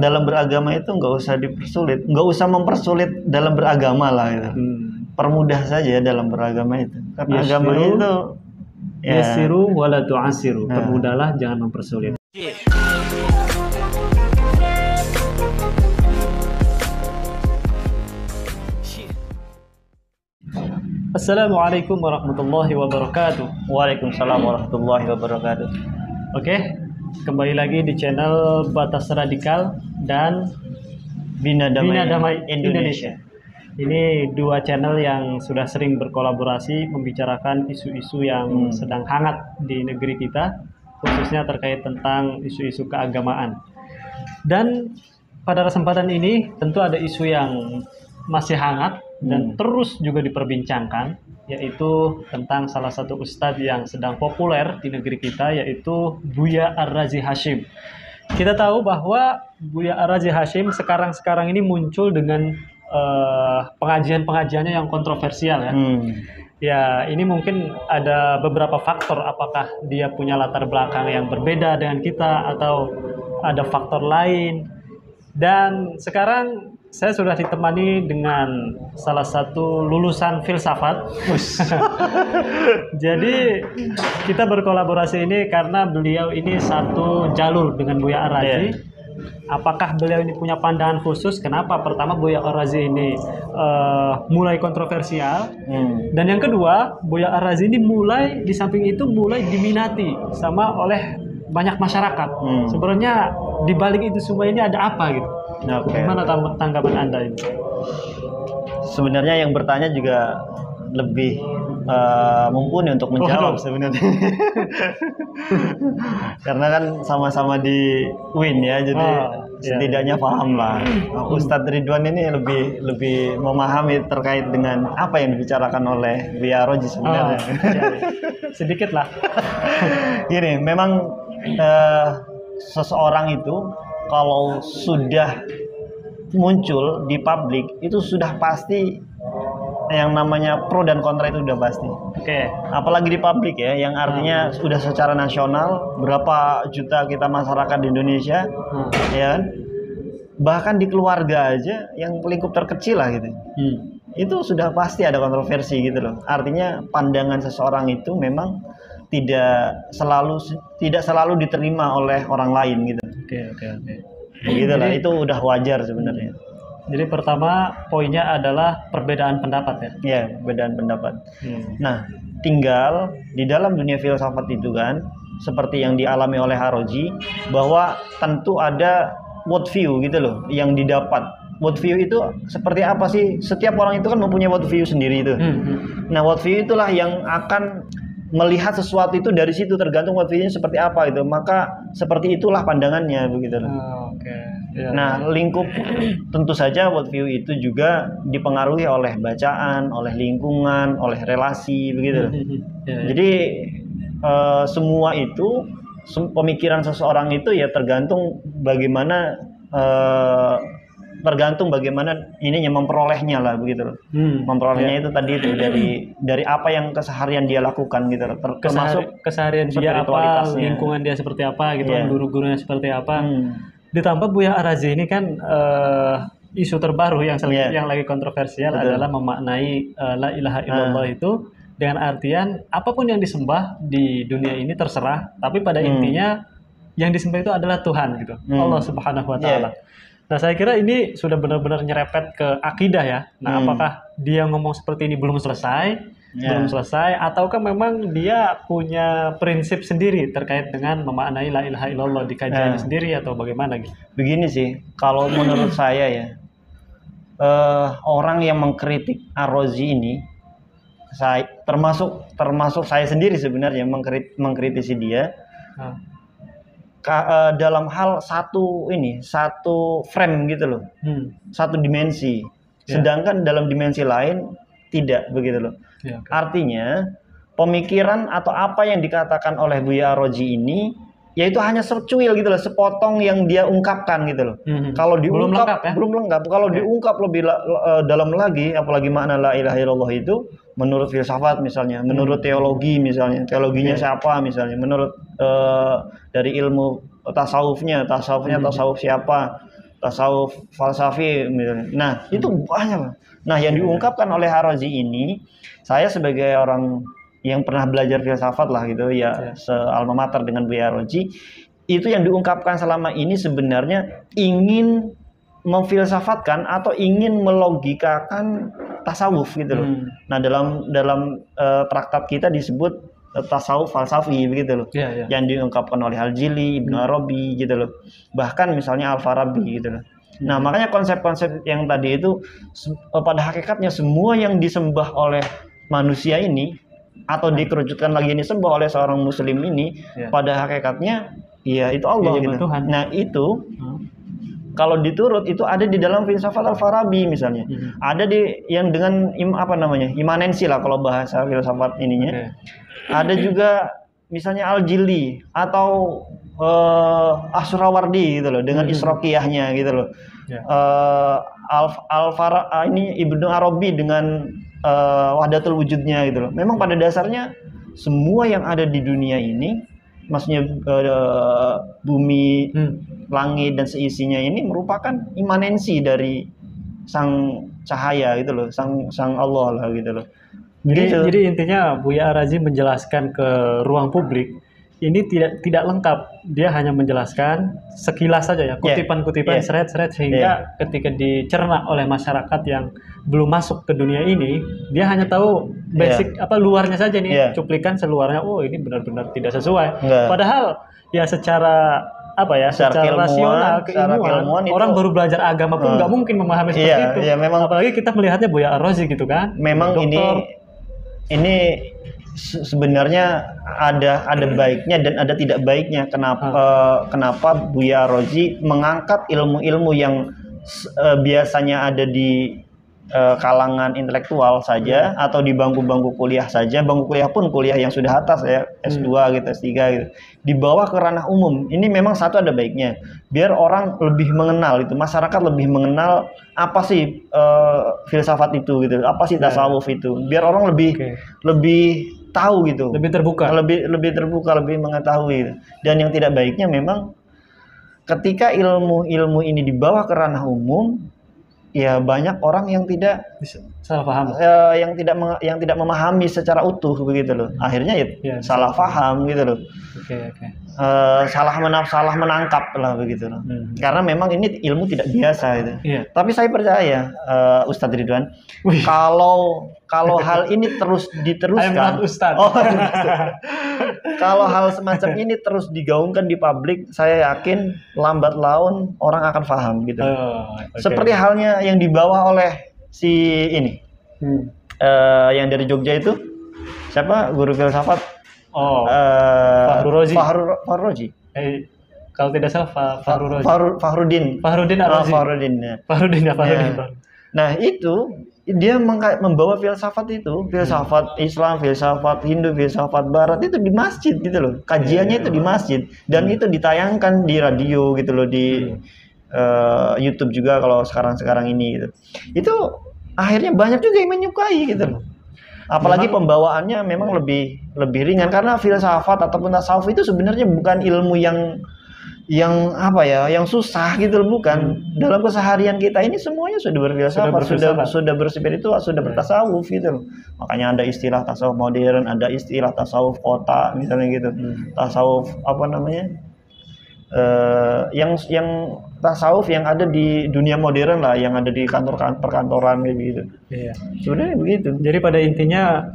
dalam beragama itu nggak usah dipersulit, nggak usah mempersulit dalam beragama lah itu. Permudah saja dalam beragama itu. Karena agama itu yasiru wala tu'asiru. Permudahlah, jangan mempersulit. Assalamualaikum warahmatullahi wabarakatuh. Waalaikumsalam warahmatullahi wabarakatuh. Oke, kembali lagi di channel Batas Radikal dan Bina Damai Indonesia. Ini dua channel yang sudah sering berkolaborasi membicarakan isu-isu yang sedang hangat di negeri kita, khususnya terkait tentang isu-isu keagamaan. Dan pada kesempatan ini tentu ada isu yang masih hangat dan terus juga diperbincangkan, yaitu tentang salah satu ustadz yang sedang populer di negeri kita, yaitu Buya Ar-Razi Hasyim. Kita tahu bahwa Buya Ar-Razi Hasyim sekarang ini muncul dengan pengajian-pengajiannya yang kontroversial ya. Ya, ini mungkin ada beberapa faktor, apakah dia punya latar belakang yang berbeda dengan kita atau ada faktor lain. Dan sekarang saya sudah ditemani dengan salah satu lulusan filsafat. Jadi kita berkolaborasi ini karena beliau ini satu jalur dengan Buya Ar-Razi. Apakah beliau ini punya pandangan khusus? Kenapa? Pertama, Buya Ar-Razi ini mulai kontroversial. Dan yang kedua, Buya Ar-Razi ini mulai di samping itu mulai diminati sama oleh banyak masyarakat. Sebenarnya di balik itu semua ini ada apa gitu? Gimana tanggapan Anda ini? Sebenarnya yang bertanya juga lebih mumpuni untuk menjawab sebenarnya. Karena kan sama-sama di UIN ya, jadi setidaknya paham lah. Ustadz Ridwan ini lebih memahami terkait dengan apa yang dibicarakan oleh Buya Ar-Razi sebenarnya. Sedikit lah. Gini, memang seseorang itu kalau sudah muncul di publik itu sudah pasti yang namanya pro dan kontra itu udah pasti. Apalagi di publik ya, yang artinya sudah secara nasional berapa juta kita masyarakat di Indonesia, ya kan? Bahkan di keluarga aja yang lingkup terkecil lah gitu. Itu sudah pasti ada kontroversi gitu loh. Artinya pandangan seseorang itu memang tidak selalu diterima oleh orang lain gitu. Gitu lah, itu udah wajar sebenarnya. Jadi pertama poinnya adalah perbedaan pendapat ya? Ya, perbedaan pendapat. Nah, tinggal di dalam dunia filsafat itu kan, seperti yang dialami oleh Ar-Razi, bahwa tentu ada world view gitu loh, yang didapat. World view itu seperti apa sih? Setiap orang itu kan mempunyai world view sendiri itu. Nah, world view itulah yang akan melihat sesuatu itu dari situ, tergantung worldview-nya seperti apa gitu, maka seperti itulah pandangannya begitu. Nah, lingkup tentu saja worldview itu juga dipengaruhi oleh bacaan, oleh lingkungan, oleh relasi begitu. Jadi semua itu pemikiran seseorang itu ya tergantung bagaimana ininya memperolehnya lah begitu loh. Memperolehnya itu tadi itu dari apa yang keseharian dia lakukan gitu loh. Termasuk keseharian dia apa, lingkungan dia seperti apa gitu, guru-gurunya seperti apa. Ditambah Buya Ar-Razi ini kan isu terbaru yang lagi kontroversial adalah memaknai la ilaha illallah itu dengan artian apapun yang disembah di dunia ini terserah, tapi pada intinya yang disembah itu adalah Tuhan gitu. Allah Subhanahu wa taala. Nah, saya kira ini sudah benar-benar nyerepet ke akidah ya. Nah, apakah dia ngomong seperti ini belum selesai, ataukah memang dia punya prinsip sendiri terkait dengan memaknai la ilaha illallah di kajiannya sendiri atau bagaimana gitu? Begini sih, kalau menurut saya ya, orang yang mengkritik Ar-Razi ini, termasuk saya sendiri sebenarnya mengkritisi dia. Dalam hal satu frame gitu loh, satu dimensi, sedangkan dalam dimensi lain tidak begitu loh. Artinya pemikiran atau apa yang dikatakan oleh Buya Ar-Razi ini yaitu hanya secuil gitu loh, sepotong yang dia ungkapkan gitu loh. Kalau diungkap belum lengkap. Kalau diungkap lebih dalam lagi, apalagi makna la ilaha illallah itu menurut filsafat misalnya, menurut teologi misalnya, teologinya siapa misalnya, menurut dari ilmu tasawuf siapa, tasawuf falsafi misalnya. Nah, itu banyak. Nah, yang diungkapkan oleh Ar-Razi ini, saya sebagai orang yang pernah belajar filsafat lah gitu ya, se-alma mater dengan Buya Ar-Razi, itu yang diungkapkan selama ini sebenarnya ingin memfilsafatkan atau ingin melogikakan tasawuf gitu loh. Nah, dalam traktat kita disebut tasawuf falsafi begitu loh. Yang diungkapkan oleh Al-Jili, Ibnu Arabi gitu loh. Bahkan misalnya Al-Farabi gitu loh. Nah, makanya konsep-konsep yang tadi itu pada hakikatnya semua yang disembah oleh manusia ini atau dikerucutkan lagi disembah oleh seorang muslim ini pada hakikatnya ya itu Allah gitu. Tuhan. Nah, itu kalau diturut itu ada di dalam filsafat Al-Farabi misalnya. Ada di yang dengan imanensi lah kalau bahasa filsafat ininya. Ada juga misalnya Al-Jili atau As-Surawardi gitu loh dengan Israqiyahnya gitu loh. Ini Ibnu Arabi dengan Wahdatul Wujudnya gitu loh. Memang pada dasarnya semua yang ada di dunia ini, maksudnya bumi, langit dan seisinya ini merupakan imanensi dari sang cahaya gitu loh, sang Allah lah gitu loh. Jadi intinya Buya Ar-Razi menjelaskan ke ruang publik ini tidak lengkap. Dia hanya menjelaskan sekilas saja ya, kutipan-kutipan seret-seret sehingga ketika dicerna oleh masyarakat yang belum masuk ke dunia ini, dia hanya tahu basic luarnya saja nih, cuplikan seluarnya. Oh, ini benar-benar tidak sesuai. Padahal ya secara secara rasional, keilmuan orang baru belajar agama pun nggak mungkin memahami seperti itu. Memang, apalagi kita melihatnya Buya Ar-Razi gitu kan. Memang ini sebenarnya ada baiknya dan ada tidak baiknya. Kenapa Buya Ar-Razi mengangkat ilmu-ilmu yang biasanya ada di kalangan intelektual saja atau di bangku-bangku kuliah saja, bangku kuliah pun kuliah yang sudah atas ya, S2 gitu, S3 gitu, dibawa ke ranah umum. Ini memang satu ada baiknya, biar orang lebih mengenal itu, masyarakat lebih mengenal apa sih filsafat itu gitu, apa sih tasawuf itu, biar orang lebih tahu gitu, lebih terbuka, lebih mengetahui gitu. Dan yang tidak baiknya memang ketika ilmu-ilmu ini dibawa ke ranah umum, ya banyak orang yang tidak salah paham, yang tidak memahami secara utuh begitu loh. Akhirnya salah paham gitu loh. Salah menangkap lah begitu loh. Karena memang ini ilmu tidak biasa gitu. Tapi saya percaya Ustadz Ridwan, kalau hal ini terus diteruskan, kalau hal semacam ini terus digaungkan di publik, saya yakin lambat laun orang akan paham gitu. Seperti halnya yang dibawa oleh si ini, yang dari Jogja itu siapa, guru filsafat? Fahru Razi. Kalau tidak salah Fahrudin Ar-Razi. Fahrudin. Nah, itu dia membawa filsafat itu, filsafat Islam, filsafat Hindu, filsafat Barat itu di masjid gitu loh. Kajiannya itu di masjid dan itu ditayangkan di radio gitu loh, di YouTube juga kalau sekarang ini gitu. Itu akhirnya banyak juga yang menyukai gitu loh. Apalagi pembawaannya memang lebih ringan, karena filsafat ataupun tasawuf itu sebenarnya bukan ilmu yang susah gitu loh, bukan. Dalam keseharian kita ini semuanya sudah berfilsafat, sudah berspiritual, sudah bertasawuf gitu loh. Makanya ada istilah tasawuf modern, ada istilah tasawuf kota misalnya gitu. Tasawuf yang tasawuf yang ada di dunia modern lah, yang ada di perkantoran gitu. Sebenarnya begitu. Jadi pada intinya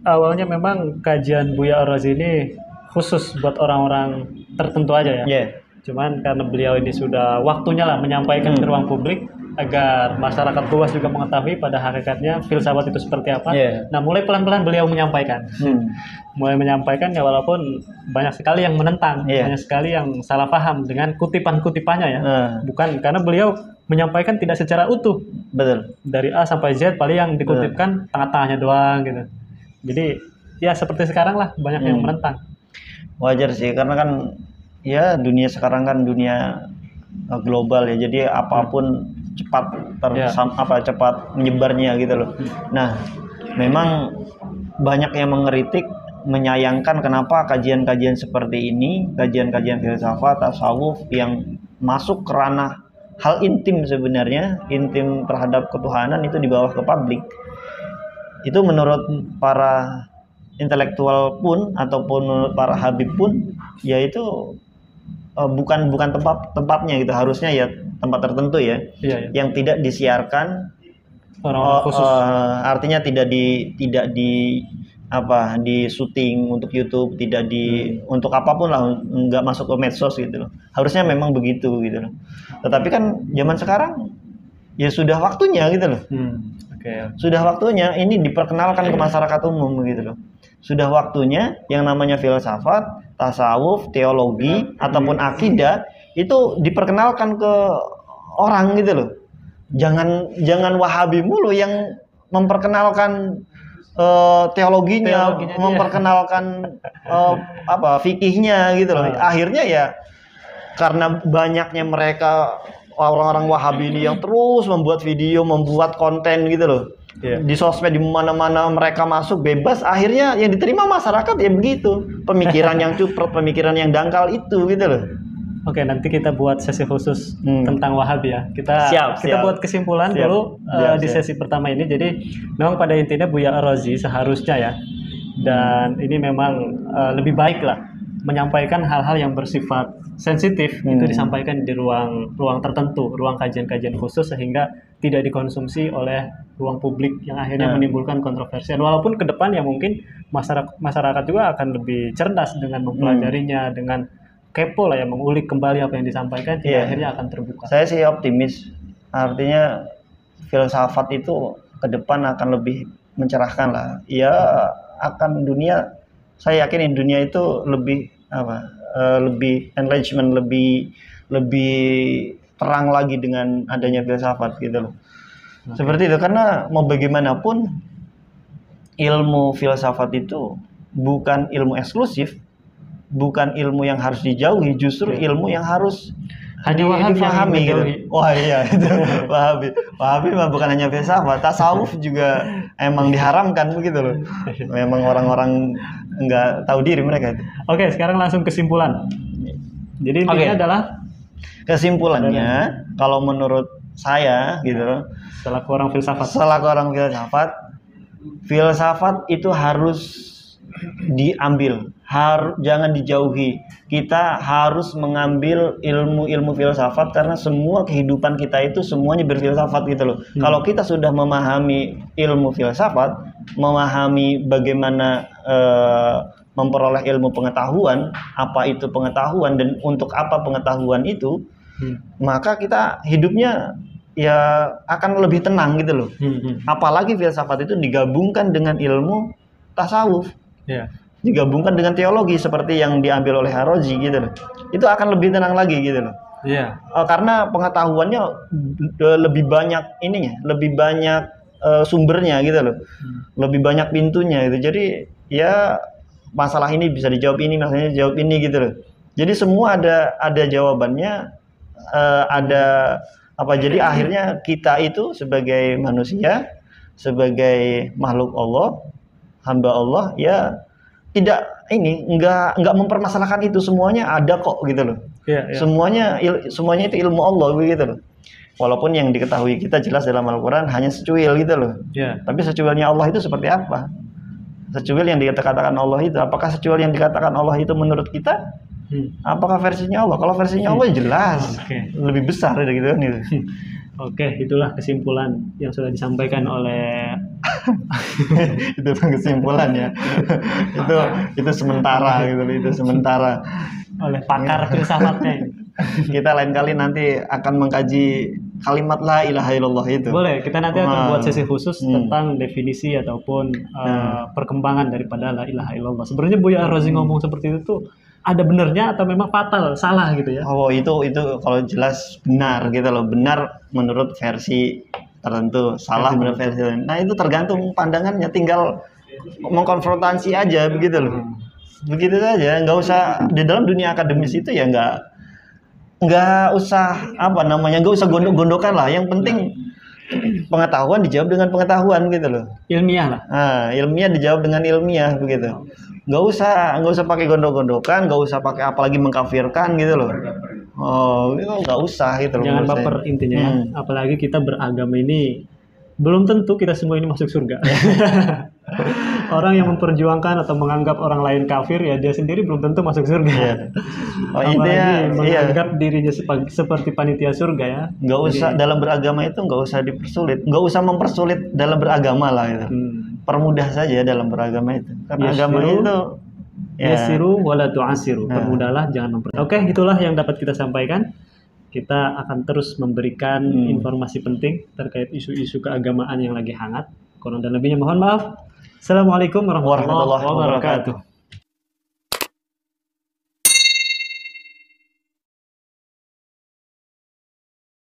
awalnya memang kajian Buya Ar-Razi ini khusus buat orang-orang tertentu aja ya. Cuman karena beliau ini sudah waktunya lah menyampaikan ke ruang publik agar masyarakat luas juga mengetahui pada hakikatnya filsafat itu seperti apa. Nah, mulai pelan-pelan beliau menyampaikan. Mulai menyampaikan ya, walaupun banyak sekali yang menentang, banyak sekali yang salah paham dengan kutipan-kutipannya ya. Bukan karena beliau menyampaikan tidak secara utuh. Betul. Dari A sampai Z paling yang dikutipkan tengah-tengahnya doang gitu. Jadi ya seperti sekarang lah banyak yang menentang. Wajar sih, karena kan ya dunia sekarang kan dunia global ya, jadi apapun cepat cepat menyebarnya gitu loh. Nah, memang banyak yang mengkritik, menyayangkan kenapa kajian-kajian seperti ini, kajian-kajian filsafat, tasawuf yang masuk ke ranah hal intim sebenarnya, intim terhadap ketuhanan itu dibawa ke publik. Itu menurut para intelektual pun ataupun menurut para habib pun, yaitu bukan tempatnya gitu. Harusnya ya tempat tertentu ya, yang tidak disiarkan orang khusus. Artinya tidak di syuting untuk YouTube, tidak untuk apapun lah, nggak masuk ke medsos gitu loh. Harusnya memang begitu gitu loh. Tetapi kan zaman sekarang ya sudah waktunya gitu loh. Sudah waktunya ini diperkenalkan ke masyarakat umum gitu loh. Sudah waktunya yang namanya filsafat, tasawuf, teologi ataupun akidah itu diperkenalkan ke orang gitu loh. Jangan Wahabi mulu yang memperkenalkan teologinya, memperkenalkan fikihnya gitu loh. Akhirnya ya karena banyaknya mereka orang-orang Wahabi ini yang terus membuat video, membuat konten gitu loh. Di sosmed di mana-mana mereka masuk bebas, akhirnya yang diterima masyarakat ya begitu. Pemikiran yang cuprot, pemikiran yang dangkal itu gitu loh. Oke, nanti kita buat sesi khusus tentang Wahabi ya. Kita buat kesimpulan dulu di sesi pertama ini. Jadi memang pada intinya Buya Ar-Razi seharusnya ya, dan ini memang lebih baik lah menyampaikan hal-hal yang bersifat sensitif itu disampaikan di ruang tertentu, ruang kajian-kajian khusus sehingga tidak dikonsumsi oleh ruang publik yang akhirnya menimbulkan kontroversi. Walaupun ke depan ya mungkin masyarakat juga akan lebih cerdas dengan mempelajarinya, dengan kepo lah ya, mengulik kembali apa yang disampaikan, akhirnya akan terbuka. Saya sih optimis, artinya filsafat itu ke depan akan lebih mencerahkan lah. Ya akan dunia, saya yakin dunia itu lebih lebih enlightenment, lebih terang lagi dengan adanya filsafat gitu loh. Seperti itu, karena mau bagaimanapun ilmu filsafat itu bukan ilmu eksklusif. Bukan ilmu yang harus dijauhi, justru ilmu yang harus dipahami gitu. Wah iya itu Wahabi mah bukan hanya filsafat, tasawuf juga emang diharamkan begitu loh. Memang orang-orang nggak tahu diri mereka itu. Oke, sekarang langsung kesimpulan. Jadi intinya adalah kesimpulannya kalau menurut saya gitu loh. Selaku orang filsafat itu harus diambil, jangan dijauhi. Kita harus mengambil ilmu filsafat karena semua kehidupan kita itu semuanya berfilsafat gitu loh. Kalau kita sudah memahami ilmu filsafat, memahami bagaimana memperoleh ilmu pengetahuan, apa itu pengetahuan dan untuk apa pengetahuan itu, maka kita hidupnya ya akan lebih tenang gitu loh. Apalagi filsafat itu digabungkan dengan ilmu tasawuf. Digabungkan dengan teologi seperti yang diambil oleh Ar-Razi gitu loh. Itu akan lebih tenang lagi gitu loh. Karena pengetahuannya lebih banyak ininya, lebih banyak sumbernya gitu loh. Lebih banyak pintunya gitu. Jadi ya masalah ini bisa dijawab ini, masalahnya dijawab ini gitu loh. Jadi semua ada jawabannya, jadi akhirnya kita itu sebagai manusia, sebagai makhluk Allah, hamba Allah ya nggak mempermasalahkan itu, semuanya ada kok gitu loh. Semuanya itu ilmu Allah gitu loh. Walaupun yang diketahui kita jelas dalam Al-Quran hanya secuil gitu loh. Tapi secuilnya Allah itu seperti apa? Secuil yang dikatakan Allah itu, apakah secuil yang dikatakan Allah itu menurut kita? Apakah versinya Allah? Kalau versinya Allah jelas lebih besar dari gitu kan itu. Oke, itulah kesimpulan yang sudah disampaikan oleh itu kesimpulannya. itu sementara gitu, itu sementara oleh pakar filsafatnya. Kita lain kali nanti akan mengkaji kalimat la ilaha illallah itu. Boleh, kita nanti akan buat sesi khusus tentang definisi ataupun perkembangan daripada la ilaha illallah. Sebenarnya Buya Ar-Razi ngomong seperti itu tuh ada benernya atau memang fatal, salah gitu ya? Oh itu kalau jelas benar gitu loh, benar menurut versi tertentu, salah menurut versi lain. Nah itu tergantung pandangannya, tinggal mengkonfrontasi aja begitu loh. Begitu saja, nggak usah di dalam dunia akademis itu ya nggak usah nggak usah gondok-gondokan lah. Yang penting pengetahuan dijawab dengan pengetahuan gitu loh. Ilmiah lah. Ilmiah dijawab dengan ilmiah begitu. Nggak usah pakai gondok-gondokan, nggak usah pakai apalagi mengkafirkan gitu loh. Oh, itu nggak usah gitu loh. Jangan baper intinya ya. Apalagi kita beragama ini belum tentu kita semua ini masuk surga. Orang yang memperjuangkan atau menganggap orang lain kafir ya dia sendiri belum tentu masuk surga. Iya. Oh, Apalagi menganggap dirinya seperti panitia surga ya. Nggak usah dalam beragama itu nggak usah dipersulit, nggak usah mempersulit dalam beragama lah gitu. Permudah saja dalam beragama itu. Karena agama itu yasiru wala tu'asiru. Permudahlah, jangan mempersulit. Oke, itulah yang dapat kita sampaikan. Kita akan terus memberikan informasi penting terkait isu-isu keagamaan yang lagi hangat. Kurang dan lebihnya mohon maaf. Assalamualaikum warahmatullahi wabarakatuh.